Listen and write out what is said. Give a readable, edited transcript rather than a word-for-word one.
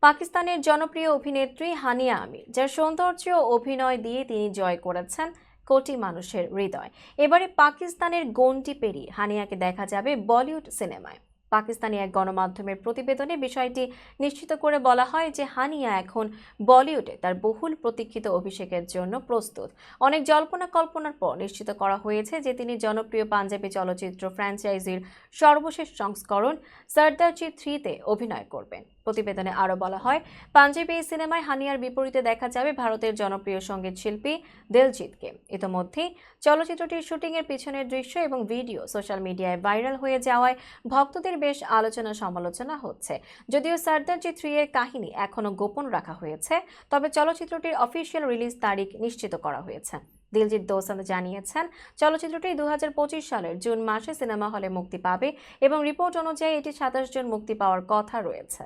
পাকিস্তানের জনপ্রিয় অভিনেত্রী হানিয়া আমির, যার সৌন্দর্য ও অভিনয় দিয়ে তিনি জয় করেছেন কোটি মানুষের হৃদয়। এবারে পাকিস্তানের গণ্ডি পেরিয়ে হানিয়াকে দেখা যাবে বলিউড সিনেমায়। পাকিস্তানি এক গণমাধ্যমের প্রতিবেদনে বিষয়টি নিশ্চিত করে বলা হয় যে হানিয়া এখন বলিউডে তার বহুল প্রতীক্ষিত অভিষেকের জন্য প্রস্তুত। অনেক জল্পনা কল্পনার পর নিশ্চিত করা হয়েছে যে তিনি জনপ্রিয় পাঞ্জাবি চলচ্চিত্র ফ্র্যাঞ্চাইজির সর্বশেষ সংস্করণ সর্দারজি 3-তে অভিনয় করবেন। প্রতিবেদনে আরও বলা হয়, পাঞ্জাবি এই সিনেমায় হানিয়ার বিপরীতে দেখা যাবে ভারতের জনপ্রিয় সঙ্গীত শিল্পী দিলজিৎকে। ইতোমধ্যেই চলচ্চিত্রটির শুটিংয়ের পিছনের দৃশ্য এবং ভিডিও সোশ্যাল মিডিয়ায় ভাইরাল হয়ে যাওয়ায় ভক্তদের বেশ আলোচনা সমালোচনা হচ্ছে। যদিও সর্দারজি 3 এর কাহিনী এখনও গোপন রাখা হয়েছে, তবে চলচ্চিত্রটির অফিসিয়াল রিলিজ তারিখ নিশ্চিত করা হয়েছে। দিলজিৎ দোসাঞ্জ জানিয়েছেন, চলচ্চিত্রটি 2025 সালের জুন মাসে সিনেমা হলে মুক্তি পাবে এবং রিপোর্ট অনুযায়ী এটি 27 জুন মুক্তি পাওয়ার কথা রয়েছে।